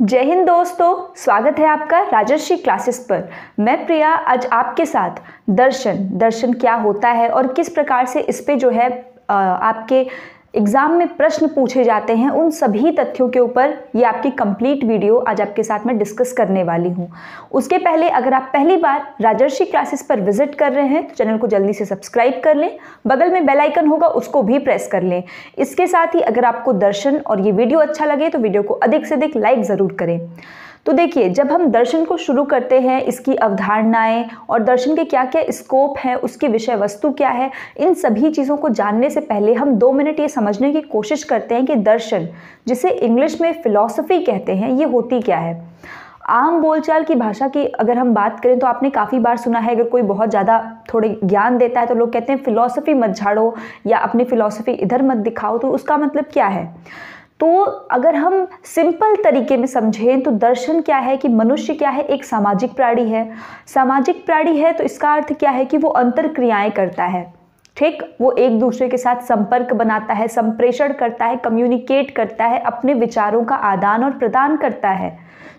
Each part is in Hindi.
जय हिंद दोस्तों, स्वागत है आपका राजर्षि क्लासेस पर। मैं प्रिया आज आपके साथ दर्शन क्या होता है और किस प्रकार से इस पे जो है आपके एग्जाम में प्रश्न पूछे जाते हैं, उन सभी तथ्यों के ऊपर ये आपकी कंप्लीट वीडियो आज आपके साथ में डिस्कस करने वाली हूँ। उसके पहले अगर आप पहली बार राजर्षि क्लासेस पर विजिट कर रहे हैं तो चैनल को जल्दी से सब्सक्राइब कर लें, बगल में बेल आइकन होगा उसको भी प्रेस कर लें। इसके साथ ही अगर आपको दर्शन और ये वीडियो अच्छा लगे तो वीडियो को अधिक से अधिक लाइक ज़रूर करें। तो देखिए, जब हम दर्शन को शुरू करते हैं, इसकी अवधारणाएं और दर्शन के क्या क्या स्कोप है, उसकी विषय वस्तु क्या है, इन सभी चीज़ों को जानने से पहले हम 2 मिनट ये समझने की कोशिश करते हैं कि दर्शन, जिसे इंग्लिश में फिलॉसफी कहते हैं, ये होती क्या है। आम बोलचाल की भाषा की अगर हम बात करें तो आपने काफ़ी बार सुना है, अगर कोई बहुत ज़्यादा थोड़े ज्ञान देता है तो लोग कहते हैं फिलॉसफी मत झाड़ो या अपनी फिलॉसफी इधर मत दिखाओ। तो उसका मतलब क्या है? तो अगर हम सिंपल तरीके में समझें तो दर्शन क्या है कि मनुष्य क्या है, एक सामाजिक प्राणी है। सामाजिक प्राणी है तो इसका अर्थ क्या है कि वो अंतर क्रियाएं करता है, ठीक। वो एक दूसरे के साथ संपर्क बनाता है, संप्रेषण करता है, कम्युनिकेट करता है, अपने विचारों का आदान और प्रदान करता है,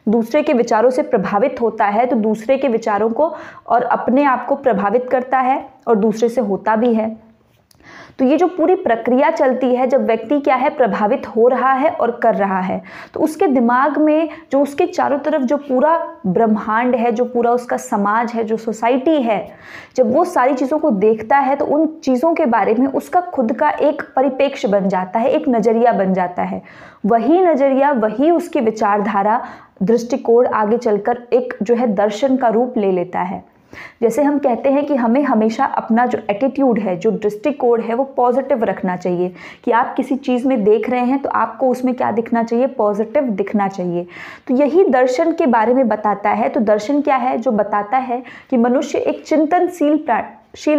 दूसरे के विचारों से प्रभावित होता है तो दूसरे के विचारों को और अपने आप को प्रभावित करता है और दूसरे से होता भी है। तो ये जो पूरी प्रक्रिया चलती है, जब व्यक्ति क्या है प्रभावित हो रहा है और कर रहा है, तो उसके दिमाग में जो उसके चारों तरफ जो पूरा ब्रह्मांड है, जो पूरा उसका समाज है, जो सोसाइटी है, जब वो सारी चीज़ों को देखता है तो उन चीज़ों के बारे में उसका खुद का एक परिप्रेक्ष्य बन जाता है, एक नज़रिया बन जाता है। वही नज़रिया, वही उसकी विचारधारा, दृष्टिकोण आगे चलकर एक जो है दर्शन का रूप ले लेता है। जैसे हम कहते हैं कि हमें हमेशा अपना जो एटीट्यूड है, जो दृष्टिकोण है, वो पॉजिटिव रखना चाहिए। कि आप किसी चीज़ में देख रहे हैं तो आपको उसमें क्या दिखना चाहिए, पॉजिटिव दिखना चाहिए। तो यही दर्शन के बारे में बताता है। तो दर्शन क्या है? जो बताता है कि मनुष्य एक चिंतनशील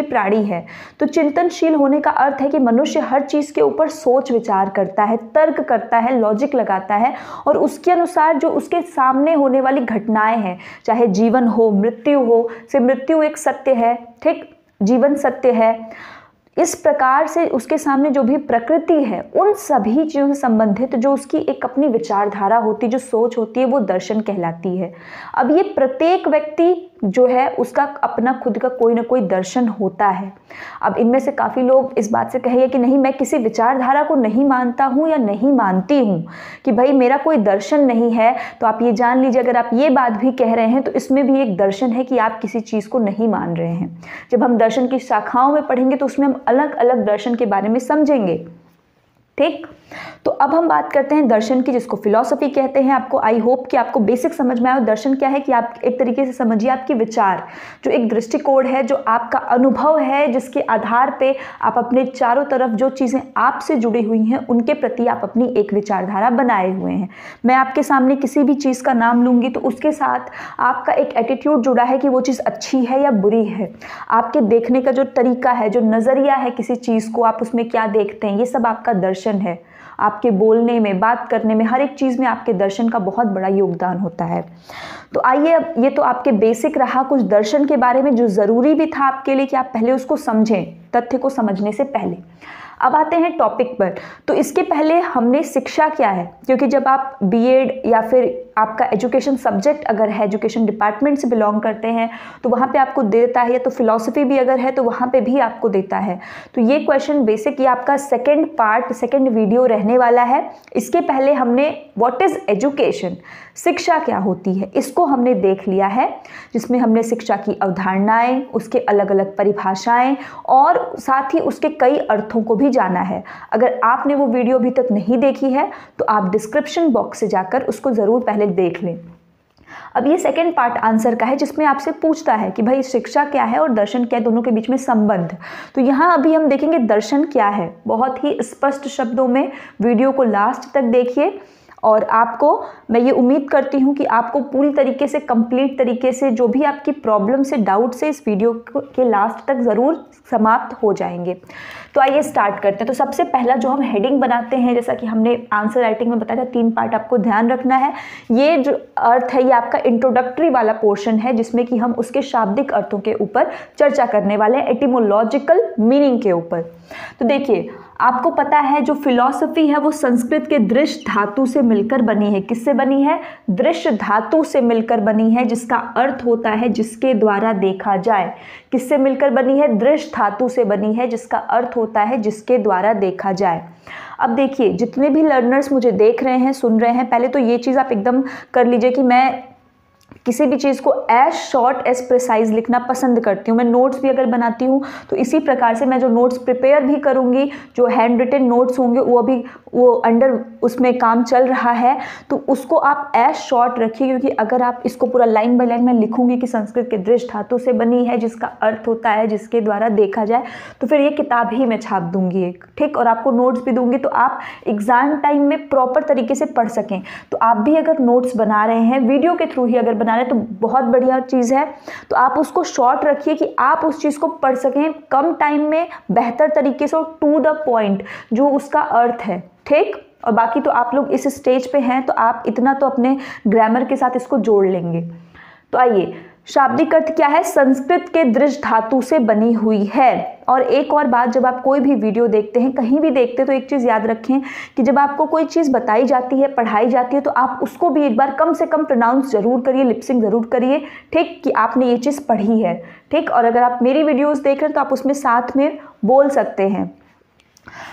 प्राणी है। तो चिंतनशील होने का अर्थ है कि मनुष्य हर चीज़ के ऊपर सोच विचार करता है, तर्क करता है, लॉजिक लगाता है और उसके अनुसार जो उसके सामने होने वाली घटनाएं हैं, चाहे जीवन हो, मृत्यु हो, से मृत्यु एक सत्य है, ठीक, जीवन सत्य है, इस प्रकार से उसके सामने जो भी प्रकृति है, उन सभी चीज़ों से संबंधित जो उसकी एक अपनी विचारधारा होती है, जो सोच होती है, वो दर्शन कहलाती है। अब ये प्रत्येक व्यक्ति जो है उसका अपना खुद का कोई ना कोई दर्शन होता है। अब इनमें से काफ़ी लोग इस बात से कहेंगे कि नहीं, मैं किसी विचारधारा को नहीं मानता हूँ या नहीं मानती हूँ, कि भाई मेरा कोई दर्शन नहीं है। तो आप ये जान लीजिए, अगर आप ये बात भी कह रहे हैं तो इसमें भी एक दर्शन है कि आप किसी चीज़ को नहीं मान रहे हैं। जब हम दर्शन की शाखाओं में पढ़ेंगे तो उसमें हम अलग अलग दर्शन के बारे में समझेंगे, ठीक। तो अब हम बात करते हैं दर्शन की, जिसको फिलॉसफी कहते हैं। आपको आई होप कि आपको बेसिक समझ में आए। दर्शन क्या है कि आप एक तरीके से समझिए, आपके विचार, जो एक दृष्टिकोण है, जो आपका अनुभव है, जिसके आधार पे आप अपने चारों तरफ जो चीज़ें आपसे जुड़ी हुई हैं उनके प्रति आप अपनी एक विचारधारा बनाए हुए हैं। मैं आपके सामने किसी भी चीज़ का नाम लूँगी तो उसके साथ आपका एक एटीट्यूड जुड़ा है कि वो चीज़ अच्छी है या बुरी है। आपके देखने का जो तरीका है, जो नज़रिया है किसी चीज़ को, आप उसमें क्या देखते हैं, ये सब आपका दर्शन है। आपके बोलने में, बात करने में, हर एक चीज़ में आपके दर्शन का बहुत बड़ा योगदान होता है। तो आइए, अब ये तो आपके बेसिक रहा कुछ दर्शन के बारे में, जो ज़रूरी भी था आपके लिए कि आप पहले उसको समझें, तथ्य को समझने से पहले। अब आते हैं टॉपिक पर। तो इसके पहले हमने शिक्षा क्या है, क्योंकि जब आप बीएड या फिर आपका एजुकेशन सब्जेक्ट अगर है, एजुकेशन डिपार्टमेंट से बिलोंग करते हैं, तो वहाँ पे आपको देता है, या तो फिलॉसफी भी अगर है तो वहाँ पे भी आपको देता है। तो ये क्वेश्चन बेसिक, ये आपका सेकंड वीडियो रहने वाला है। इसके पहले हमने व्हाट इज़ एजुकेशन, शिक्षा क्या होती है, इसको हमने देख लिया है, जिसमें हमने शिक्षा की अवधारणाएं, उसके अलग अलग परिभाषाएं और साथ ही उसके कई अर्थों को भी जाना है। अगर आपने वो वीडियो अभी तक नहीं देखी है तो आप डिस्क्रिप्शन बॉक्स से जाकर उसको ज़रूर पहले देख लें। अब ये सेकंड पार्ट आंसर का है, जिसमें आपसे पूछता है कि भाई शिक्षा क्या है और दर्शन क्या है, दोनों के बीच में संबंध। तो यहाँ अभी हम देखेंगे दर्शन क्या है, बहुत ही स्पष्ट शब्दों में। वीडियो को लास्ट तक देखिए और आपको, मैं ये उम्मीद करती हूँ कि आपको पूरी तरीके से, कंप्लीट तरीके से, जो भी आपकी प्रॉब्लम से, डाउट से, इस वीडियो के लास्ट तक ज़रूर समाप्त हो जाएंगे। तो आइए स्टार्ट करते हैं। तो सबसे पहला जो हम हेडिंग बनाते हैं, जैसा कि हमने आंसर राइटिंग में बताया था, 3 पार्ट आपको ध्यान रखना है। ये जो अर्थ है, ये आपका इंट्रोडक्टरी वाला पोर्शन है, जिसमें कि हम उसके शाब्दिक अर्थों के ऊपर चर्चा करने वाले हैं, एटिमोलॉजिकल मीनिंग के ऊपर। तो देखिए, आपको पता है जो फिलॉसफी है वो संस्कृत के दृश्य धातु से मिलकर बनी है। किससे बनी है? दृश्य धातु से मिलकर बनी है, जिसका अर्थ होता है जिसके द्वारा देखा जाए। किससे मिलकर बनी है? दृश्य धातु से बनी है, जिसका अर्थ होता है जिसके द्वारा देखा जाए। अब देखिए, जितने भी लर्नर्स मुझे देख रहे हैं, सुन रहे हैं, पहले तो ये चीज़ आप एकदम कर लीजिए कि मैं किसी भी चीज़ को एज शॉर्ट एज प्रिसाइज लिखना पसंद करती हूँ। मैं नोट्स भी अगर बनाती हूँ तो इसी प्रकार से मैं जो नोट्स प्रिपेयर भी करूँगी, जो हैंड रिटन नोट्स होंगे वो अंडर उसमें काम चल रहा है, तो उसको आप एज शॉर्ट रखिए, क्योंकि अगर आप इसको पूरा लाइन बाय लाइन में लिखूंगी कि संस्कृत के दृश्य धातु से बनी है, जिसका अर्थ होता है जिसके द्वारा देखा जाए, तो फिर ये किताब ही मैं छाप दूंगी एक, ठीक, और आपको नोट्स भी दूंगी तो आप एग्जाम टाइम में प्रॉपर तरीके से पढ़ सकें। तो आप भी अगर नोट्स बना रहे हैं, वीडियो के थ्रू ही अगर बना रहे हैं, तो बहुत बढ़िया चीज़ है। तो आप उसको शॉर्ट रखिए कि आप उस चीज़ को पढ़ सकें कम टाइम में, बेहतर तरीके से और टू द पॉइंट, जो उसका अर्थ है, ठीक। और बाकी तो आप लोग इस स्टेज पे हैं तो आप इतना तो अपने ग्रामर के साथ इसको जोड़ लेंगे। तो आइए, शाब्दिक अर्थ क्या है? संस्कृत के दृश्य धातु से बनी हुई है। और एक और बात, जब आप कोई भी वीडियो देखते हैं, कहीं भी देखते हैं, तो एक चीज़ याद रखें कि जब आपको कोई चीज़ बताई जाती है, पढ़ाई जाती है, तो आप उसको भी एक बार कम से कम प्रोनाउंस जरूर करिए, लिपसिंग जरूर करिए, ठीक, कि आपने ये चीज़ पढ़ी है, ठीक। और अगर आप मेरी वीडियोस देख रहे हैं तो आप उसमें साथ में बोल सकते हैं।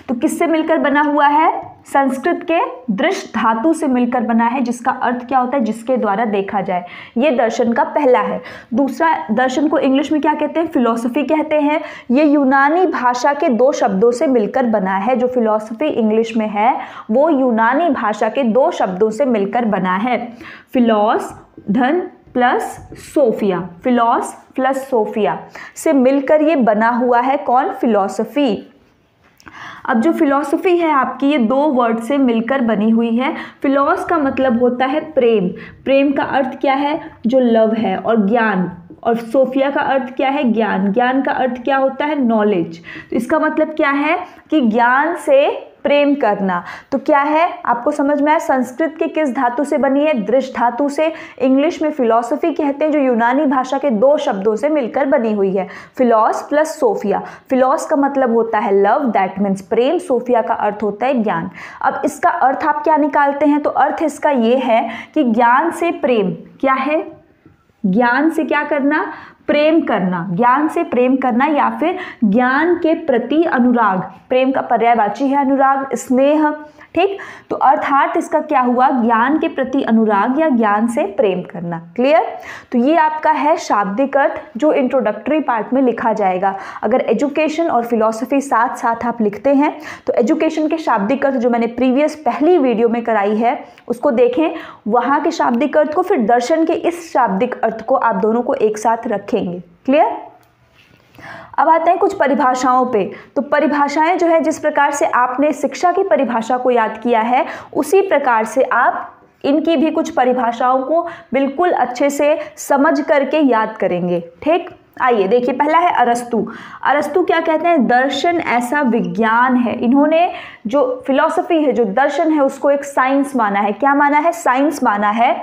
तो किससे मिलकर बना हुआ है? संस्कृत के दृश्य धातु से मिलकर बना है, जिसका अर्थ क्या होता है? जिसके द्वारा देखा जाए। ये दर्शन का पहला है। दूसरा, दर्शन को इंग्लिश में क्या कहते हैं? फिलॉसफी कहते हैं। ये यूनानी भाषा के दो शब्दों से मिलकर बना है। जो फिलॉसफी इंग्लिश में है वो यूनानी भाषा के दो शब्दों से मिलकर बना है। फिलॉस धन प्लस सोफिया, फिलॉस प्लस सोफिया से मिलकर ये बना हुआ है। कौन? फिलॉसफी। अब जो फिलॉसफी है आपकी, ये दो वर्ड से मिलकर बनी हुई है। फिलॉस का मतलब होता है प्रेम। प्रेम का अर्थ क्या है? जो लव है। और ज्ञान, और सोफिया का अर्थ क्या है? ज्ञान। ज्ञान का अर्थ क्या होता है? नॉलेज। तो इसका मतलब क्या है कि ज्ञान से प्रेम करना। तो क्या है, आपको समझ में आया? संस्कृत के किस धातु से बनी है? दृश्य धातु से। इंग्लिश में फिलॉसफी कहते हैं, जो यूनानी भाषा के दो शब्दों से मिलकर बनी हुई है। फिलॉस प्लस सोफिया। फिलॉस का मतलब होता है लव, दैट मीन्स प्रेम। सोफिया का अर्थ होता है ज्ञान। अब इसका अर्थ आप क्या निकालते हैं? तो अर्थ इसका ये है कि ज्ञान से प्रेम क्या है? ज्ञान से क्या करना? प्रेम करना। ज्ञान से प्रेम करना, या फिर ज्ञान के प्रति अनुराग। प्रेम का पर्यायवाची है अनुराग, स्नेह, ठीक। तो अर्थात इसका क्या हुआ? ज्ञान के प्रति अनुराग या ज्ञान से प्रेम करना। क्लियर? तो ये आपका है शाब्दिक अर्थ, जो इंट्रोडक्टरी पार्ट में लिखा जाएगा। अगर एजुकेशन और फिलॉसफी साथ साथ आप लिखते हैं तो एजुकेशन के शाब्दिक अर्थ जो मैंने प्रीवियस पहली वीडियो में कराई है उसको देखें, वहाँ के शाब्दिक अर्थ को, फिर दर्शन के इस शाब्दिक अर्थ को आप दोनों को एक साथ रखेंगे। क्लियर? अब आते हैं कुछ परिभाषाओं पे। तो परिभाषाएं जो है, जिस प्रकार से आपने शिक्षा की परिभाषा को याद किया है, उसी प्रकार से आप इनकी भी कुछ परिभाषाओं को बिल्कुल अच्छे से समझ करके याद करेंगे, ठीक। आइए देखिए, पहला है अरस्तु। अरस्तु क्या कहते हैं? दर्शन ऐसा विज्ञान है। इन्होंने जो फिलॉसफी है, जो दर्शन है, उसको एक साइंस माना है। क्या माना है? साइंस माना है,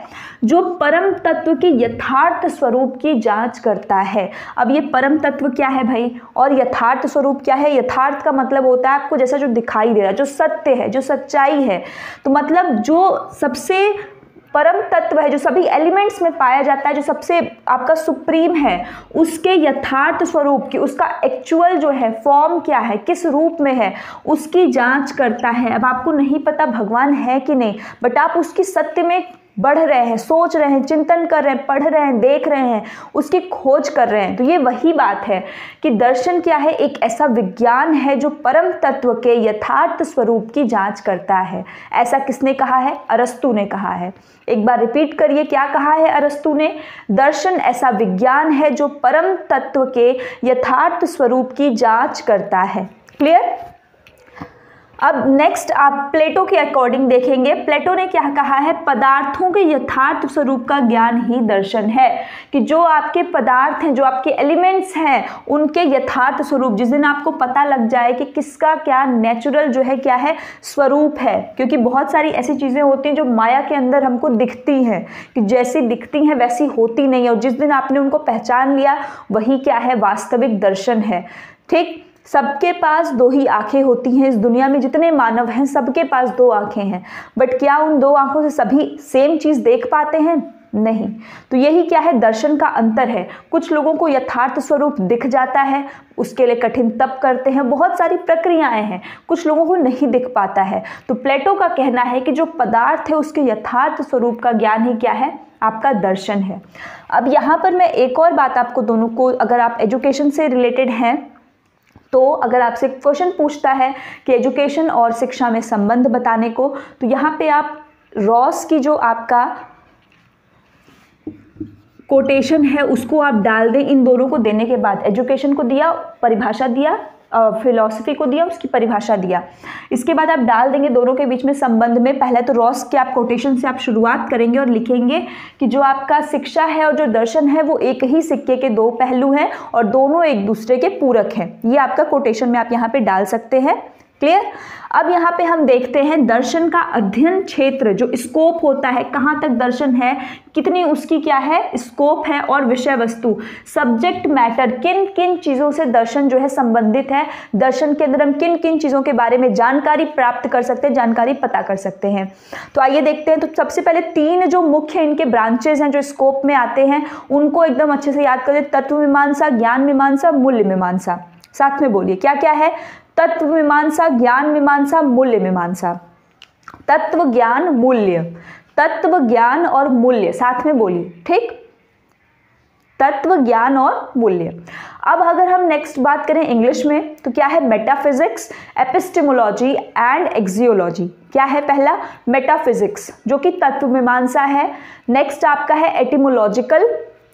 जो परम तत्व के यथार्थ स्वरूप की जांच करता है। अब ये परम तत्व क्या है भाई, और यथार्थ स्वरूप क्या है? यथार्थ का मतलब होता है आपको जैसा जो दिखाई दे रहा है, जो सत्य है, जो सच्चाई है। तो मतलब जो सबसे परम तत्व है, जो सभी एलिमेंट्स में पाया जाता है, जो सबसे आपका सुप्रीम है, उसके यथार्थ स्वरूप की, उसका एक्चुअल जो है फॉर्म क्या है, किस रूप में है, उसकी जांच करता है। अब आपको नहीं पता भगवान है कि नहीं, बट आप उसकी सत्य में बढ़ रहे हैं, सोच रहे हैं, चिंतन कर रहे हैं, पढ़ रहे हैं, देख रहे हैं, उसकी खोज कर रहे हैं। तो ये वही बात है कि दर्शन क्या है? एक ऐसा विज्ञान है जो परम तत्व के यथार्थ स्वरूप की जांच करता है। ऐसा किसने कहा है? अरस्तु ने कहा है। एक बार रिपीट करिए, क्या कहा है अरस्तु ने? दर्शन ऐसा विज्ञान है जो परम तत्व के यथार्थ स्वरूप की जांच करता है। क्लियर? अब नेक्स्ट आप प्लेटो के अकॉर्डिंग देखेंगे। प्लेटो ने क्या कहा है? पदार्थों के यथार्थ स्वरूप का ज्ञान ही दर्शन है। कि जो आपके पदार्थ हैं, जो आपके एलिमेंट्स हैं, उनके यथार्थ स्वरूप, जिस दिन आपको पता लग जाए कि किसका क्या नेचुरल जो है, क्या है स्वरूप है। क्योंकि बहुत सारी ऐसी चीज़ें होती हैं जो माया के अंदर हमको दिखती हैं, कि जैसी दिखती हैं वैसी होती नहीं है, और जिस दिन आपने उनको पहचान लिया वही क्या है? वास्तविक दर्शन है, ठीक। सबके पास दो ही आंखें होती हैं। इस दुनिया में जितने मानव हैं सबके पास दो आंखें हैं, बट क्या उन दो आंखों से सभी सेम चीज़ देख पाते हैं? नहीं। तो यही क्या है, दर्शन का अंतर है। कुछ लोगों को यथार्थ स्वरूप दिख जाता है, उसके लिए कठिन तप करते हैं, बहुत सारी प्रक्रियाएं हैं, कुछ लोगों को नहीं दिख पाता है। तो प्लेटो का कहना है कि जो पदार्थ है उसके यथार्थ स्वरूप का ज्ञान ही क्या है, आपका दर्शन है। अब यहाँ पर मैं एक और बात आपको दोनों को, अगर आप एजुकेशन से रिलेटेड हैं तो अगर आपसे क्वेश्चन पूछता है कि एजुकेशन और शिक्षा में संबंध बताने को, तो यहाँ पे आप रॉस की जो आपका कोटेशन है उसको आप डाल दें। इन दोनों को देने के बाद एजुकेशन को दिया, परिभाषा दिया, फिलॉसफी को दिया, उसकी परिभाषा दिया, इसके बाद आप डाल देंगे दोनों के बीच में संबंध में। पहले तो रॉस के आप कोटेशन से आप शुरुआत करेंगे और लिखेंगे कि जो आपका शिक्षा है और जो दर्शन है वो एक ही सिक्के के दो पहलू हैं और दोनों एक दूसरे के पूरक हैं। ये आपका कोटेशन में आप यहाँ पे डाल सकते हैं। क्लियर। अब यहाँ पे हम देखते हैं दर्शन का अध्ययन क्षेत्र, जो स्कोप होता है, कहाँ तक दर्शन है, कितनी उसकी क्या है स्कोप है, और विषय वस्तु सब्जेक्ट मैटर, किन किन चीज़ों से दर्शन जो है संबंधित है, दर्शन के अंदर हम किन किन चीज़ों के बारे में जानकारी प्राप्त कर सकते हैं, जानकारी पता कर सकते हैं। तो आइए देखते हैं। तो सबसे पहले तीन जो मुख्य इनके ब्रांचेज हैं जो स्कोप में आते हैं उनको एकदम अच्छे से याद करें। तत्व मीमांसा, ज्ञान मीमांसा, मूल्य मीमांसा। साथ में बोलिए क्या क्या है, तत्व मीमांसा, ज्ञान मीमांसा, मूल्य मीमांसा। तत्व, ज्ञान, मूल्य, तत्व, ज्ञान और मूल्य, साथ में बोलिए, ठीक। तत्व, ज्ञान और मूल्य। अब अगर हम नेक्स्ट बात करें इंग्लिश में तो क्या है, मेटाफिजिक्स, एपिस्टेमोलॉजी एंड एक्सियोलॉजी। क्या है, पहला मेटाफिजिक्स जो कि तत्व मीमांसा है, नेक्स्ट आपका है एटिमोलॉजिकल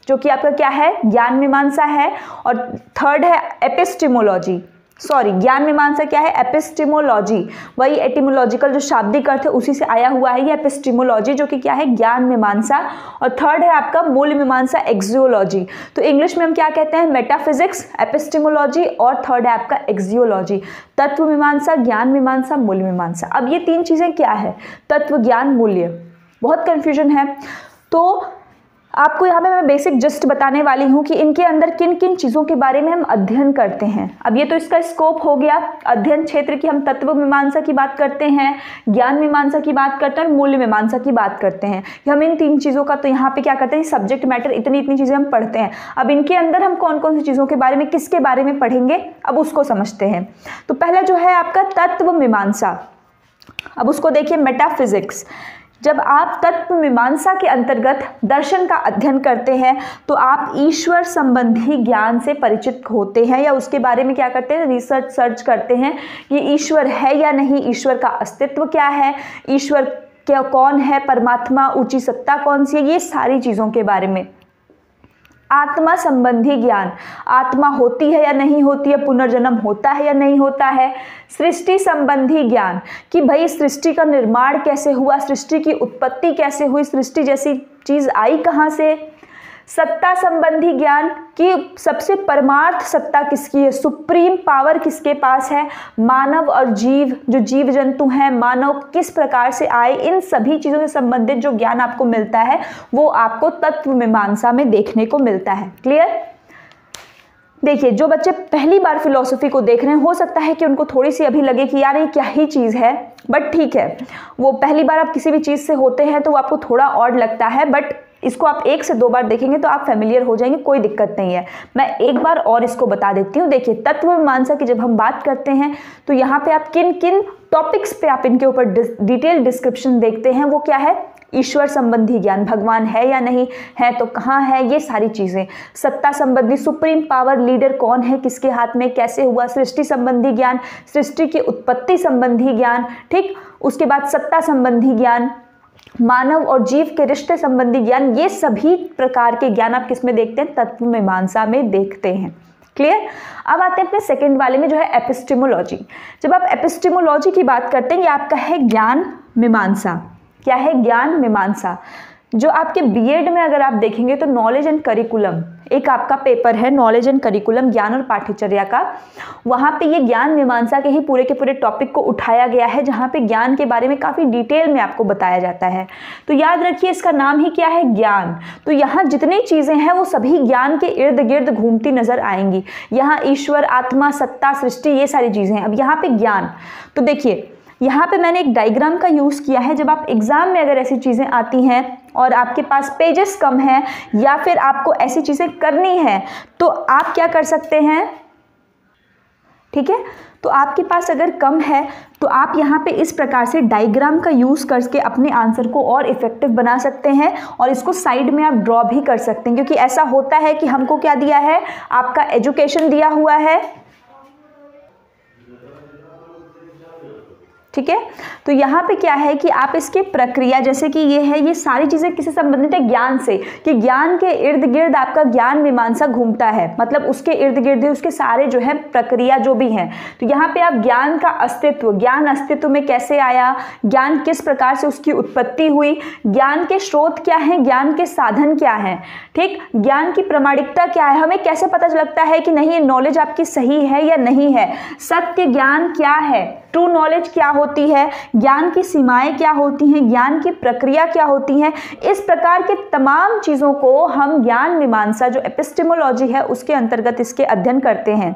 जो कि आपका क्या है, ज्ञान मीमांसा है, और थर्ड है एपिस्टेमोलॉजी, सॉरी ज्ञान मीमांसा क्या है, एपिस्टेमोलॉजी, वही एटिमोलॉजिकल जो शाब्दिक अर्थ है उसी से आया हुआ है ये एपिस्टेमोलॉजी जो कि क्या है, ज्ञान मीमांसा, और थर्ड है आपका मूल मीमांसा, एक्सियोलॉजी। तो इंग्लिश में हम क्या कहते हैं, मेटाफिजिक्स, एपिस्टेमोलॉजी और थर्ड है आपका एक्सियोलॉजी। तत्व मीमांसा, ज्ञान मीमांसा, मूल मीमांसा। अब ये तीन चीजें क्या है, तत्व, ज्ञान, मूल्य, बहुत कंफ्यूजन है। तो आपको यहाँ पे मैं बेसिक जस्ट बताने वाली हूँ कि इनके अंदर किन किन चीज़ों के बारे में हम अध्ययन करते हैं। अब ये तो इसका स्कोप हो गया, अध्ययन क्षेत्र की हम तत्व मीमांसा की बात करते हैं, ज्ञान मीमांसा की बात करते हैं और मूल्य मीमांसा की बात करते हैं। हम इन तीन चीज़ों का तो यहाँ पे क्या करते हैं, सब्जेक्ट मैटर इतनी इतनी चीज़ें हम पढ़ते हैं। अब इनके अंदर हम कौन कौन सी चीज़ों के बारे में, किसके बारे में पढ़ेंगे, अब उसको समझते हैं। तो पहला जो है आपका तत्व मीमांसा, अब उसको देखिए, मेटाफिजिक्स। जब आप तत्व मीमांसा के अंतर्गत दर्शन का अध्ययन करते हैं तो आप ईश्वर संबंधी ज्ञान से परिचित होते हैं, या उसके बारे में क्या करते हैं, रिसर्च सर्च करते हैं, ये ईश्वर है या नहीं, ईश्वर का अस्तित्व क्या है, ईश्वर क्या कौन है, परमात्मा ऊंची सत्ता कौन सी है, ये सारी चीज़ों के बारे में। आत्मा संबंधी ज्ञान, आत्मा होती है या नहीं होती है, पुनर्जन्म होता है या नहीं होता है। सृष्टि संबंधी ज्ञान कि भाई सृष्टि का निर्माण कैसे हुआ, सृष्टि की उत्पत्ति कैसे हुई, सृष्टि जैसी चीज आई कहाँ से। सत्ता संबंधी ज्ञान कि सबसे परमार्थ सत्ता किसकी है, सुप्रीम पावर किसके पास है, मानव और जीव, जो जीव जंतु हैं, मानव किस प्रकार से आए, इन सभी चीज़ों से संबंधित जो ज्ञान आपको मिलता है वो आपको तत्व मीमांसा में देखने को मिलता है। क्लियर। देखिए, जो बच्चे पहली बार फिलॉसफी को देख रहे हैं, हो सकता है कि उनको थोड़ी सी अभी लगे कि यार ये क्या ही चीज़ है, बट ठीक है, वो पहली बार आप किसी भी चीज़ से होते हैं तो वो आपको थोड़ा ऑड लगता है, बट इसको आप 1 से 2 बार देखेंगे तो आप फेमिलियर हो जाएंगे, कोई दिक्कत नहीं है। मैं एक बार और इसको बता देती हूँ। देखिए, तत्व मीमांसा की जब हम बात करते हैं तो यहाँ पे आप किन किन टॉपिक्स पे आप इनके ऊपर डिटेल डिस्क्रिप्शन देखते हैं, वो क्या है, ईश्वर संबंधी ज्ञान, भगवान है या नहीं है तो कहाँ है, ये सारी चीज़ें। सत्ता संबंधी, सुप्रीम पावर, लीडर कौन है, किसके हाथ में, कैसे हुआ। सृष्टि संबंधी ज्ञान, सृष्टि की उत्पत्ति संबंधी ज्ञान, ठीक। उसके बाद सत्ता संबंधी ज्ञान, मानव और जीव के रिश्ते संबंधी ज्ञान, ये सभी प्रकार के ज्ञान आप किस में देखते हैं, तत्व मीमांसा में देखते हैं। क्लियर। अब आते हैं अपने सेकंड वाले में जो है एपिस्टेमोलॉजी। जब आप एपिस्टेमोलॉजी की बात करते हैं, ये आपका है ज्ञान मीमांसा। क्या है, ज्ञान मीमांसा। जो आपके बीएड में अगर आप देखेंगे तो नॉलेज एंड करिकुलम एक आपका पेपर है, नॉलेज एंड करिकुलम, ज्ञान और पाठ्यचर्या का। वहाँ पे ये ज्ञान मीमांसा के ही पूरे के पूरे टॉपिक को उठाया गया है, जहाँ पे ज्ञान के बारे में काफ़ी डिटेल में आपको बताया जाता है। तो याद रखिए इसका नाम ही क्या है, ज्ञान। तो यहाँ जितनी चीज़ें हैं वो सभी ज्ञान के इर्द गिर्द घूमती नजर आएंगी। यहाँ ईश्वर, आत्मा, सत्ता, सृष्टि, ये सारी चीज़ें हैं। अब यहाँ पे ज्ञान, तो देखिए यहाँ पे मैंने एक डायग्राम का यूज़ किया है। जब आप एग्ज़ाम में अगर ऐसी चीज़ें आती हैं और आपके पास पेजेस कम हैं या फिर आपको ऐसी चीज़ें करनी है तो आप क्या कर सकते हैं, ठीक है, तो आपके पास अगर कम है तो आप यहाँ पे इस प्रकार से डायग्राम का यूज़ करके अपने आंसर को और इफेक्टिव बना सकते हैं और इसको साइड में आप ड्रॉ भी कर सकते हैं, क्योंकि ऐसा होता है कि हमको क्या दिया है, आपका एजुकेशन दिया हुआ है, ठीक है। तो यहाँ पे क्या है कि आप इसके प्रक्रिया, जैसे कि ये है, ये सारी चीज़ें किससे संबंधित है, ज्ञान से, कि ज्ञान के इर्द गिर्द आपका ज्ञान मीमांसा घूमता है, मतलब उसके इर्द गिर्द उसके सारे जो है प्रक्रिया जो भी हैं। तो यहाँ पे आप ज्ञान का अस्तित्व, ज्ञान अस्तित्व में कैसे आया, ज्ञान किस प्रकार से उसकी उत्पत्ति हुई, ज्ञान के स्रोत क्या हैं, ज्ञान के साधन क्या हैं, ठीक, ज्ञान की प्रामाणिकता क्या है, हमें कैसे पता लगता है कि नहीं ये नॉलेज आपकी सही है या नहीं है, सत्य ज्ञान क्या है, ट्रू नॉलेज क्या होती है, ज्ञान की सीमाएं क्या होती हैं, ज्ञान की प्रक्रिया क्या होती है। इस प्रकार के तमाम चीज़ों को हम ज्ञान मीमांसा जो एपिस्टेमोलॉजी है उसके अंतर्गत इसके अध्ययन करते हैं।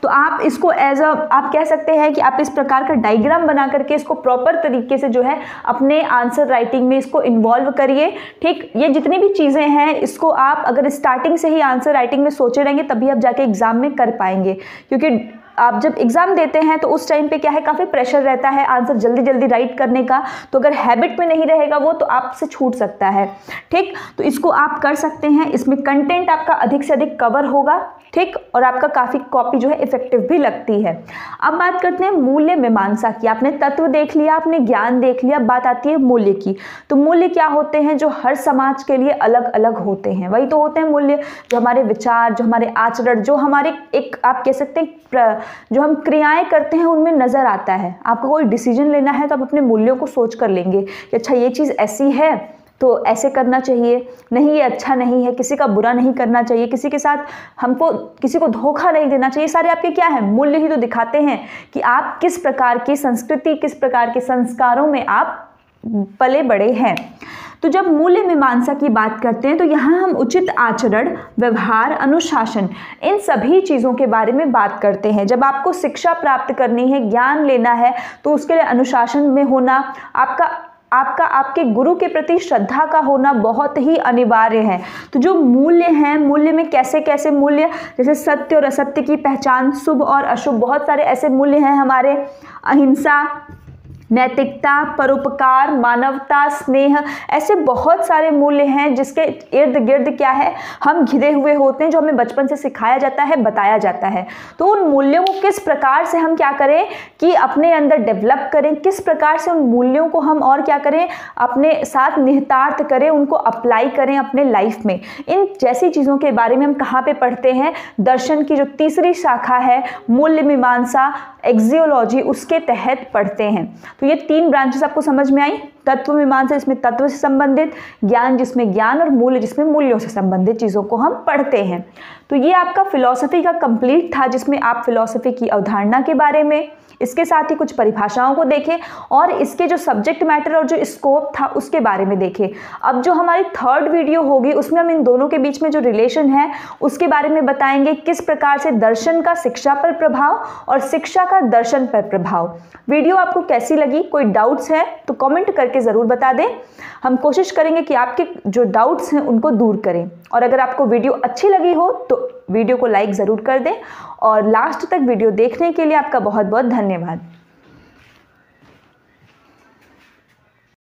तो आप इसको आप कह सकते हैं कि आप इस प्रकार का डायग्राम बना करके इसको प्रॉपर तरीके से जो है अपने आंसर राइटिंग में इसको इन्वॉल्व करिए, ठीक। ये जितनी भी चीज़ें हैं इसको आप अगर स्टार्टिंग से ही आंसर राइटिंग में सोचे रहेंगे तभी आप जाके एग्जाम में कर पाएंगे, क्योंकि आप जब एग्ज़ाम देते हैं तो उस टाइम पे क्या है, काफ़ी प्रेशर रहता है आंसर जल्दी जल्दी राइट करने का। तो अगर हैबिट में नहीं रहेगा वो तो आपसे छूट सकता है, ठीक। तो इसको आप कर सकते हैं, इसमें कंटेंट आपका अधिक से अधिक कवर होगा, ठीक, और आपका काफ़ी कॉपी जो है इफेक्टिव भी लगती है। अब बात करते हैं मूल्य मीमांसा की। आपने तत्व देख लिया, आपने ज्ञान देख लिया, बात आती है मूल्य की। तो मूल्य क्या होते हैं, जो हर समाज के लिए अलग अलग होते हैं, वही तो होते हैं मूल्य, जो हमारे विचार, जो हमारे आचरण, जो हमारे एक आप कह सकते हैं जो हम क्रियाएं करते हैं उनमें नज़र आता है। आपको कोई डिसीजन लेना है तो आप अपने मूल्यों को सोच कर लेंगे कि अच्छा ये चीज़ ऐसी है तो ऐसे करना चाहिए, नहीं ये अच्छा नहीं है, किसी का बुरा नहीं करना चाहिए, किसी के साथ हमको किसी को धोखा नहीं देना चाहिए। सारे आपके क्या है, मूल्य ही तो दिखाते हैं कि आप किस प्रकार की संस्कृति, किस प्रकार के संस्कारों में आप पले बड़े हैं। तो जब मूल्य मीमांसा की बात करते हैं तो यहाँ हम उचित आचरण, व्यवहार, अनुशासन, इन सभी चीज़ों के बारे में बात करते हैं। जब आपको शिक्षा प्राप्त करनी है, ज्ञान लेना है, तो उसके लिए अनुशासन में होना, आपके गुरु के प्रति श्रद्धा का होना बहुत ही अनिवार्य है। तो जो मूल्य हैं, मूल्य में कैसे कैसे मूल्य, जैसे सत्य और असत्य की पहचान, शुभ और अशुभ, बहुत सारे ऐसे मूल्य हैं हमारे, अहिंसा, नैतिकता, परोपकार, मानवता, स्नेह, ऐसे बहुत सारे मूल्य हैं जिसके इर्द गिर्द क्या है, हम घिरे हुए होते हैं, जो हमें बचपन से सिखाया जाता है, बताया जाता है। तो उन मूल्यों को किस प्रकार से हम क्या करें कि अपने अंदर डेवलप करें, किस प्रकार से उन मूल्यों को हम और क्या करें, अपने साथ निहितार्थ करें, उनको अप्लाई करें अपने लाइफ में। इन जैसी चीज़ों के बारे में हम कहाँ पे पढ़ते हैं, दर्शन की जो तीसरी शाखा है मूल्य मीमांसा, एक्सियोलॉजी, उसके तहत पढ़ते हैं। तो ये 3 ब्रांचेस आपको समझ में आई। तत्व मीमांसा जिसमें तत्व से संबंधित, ज्ञान जिसमें ज्ञान, और मूल्य जिसमें मूल्यों से संबंधित चीज़ों को हम पढ़ते हैं। तो ये आपका फिलॉसफी का कंप्लीट था, जिसमें आप फिलॉसफी की अवधारणा के बारे में, इसके साथ ही कुछ परिभाषाओं को देखें और इसके जो सब्जेक्ट मैटर और जो स्कोप था उसके बारे में देखें। अब जो हमारी 3rd वीडियो होगी उसमें हम इन दोनों के बीच में जो रिलेशन है उसके बारे में बताएंगे, किस प्रकार से दर्शन का शिक्षा पर प्रभाव और शिक्षा का दर्शन पर प्रभाव। वीडियो आपको कैसी लगी, कोई डाउट्स है तो कमेंट करके ज़रूर बता दें। हम कोशिश करेंगे कि आपके जो डाउट्स हैं उनको दूर करें। और अगर आपको वीडियो अच्छी लगी हो तो वीडियो को लाइक ज़रूर कर दें। और लास्ट तक वीडियो देखने के लिए आपका बहुत बहुत धन्यवाद।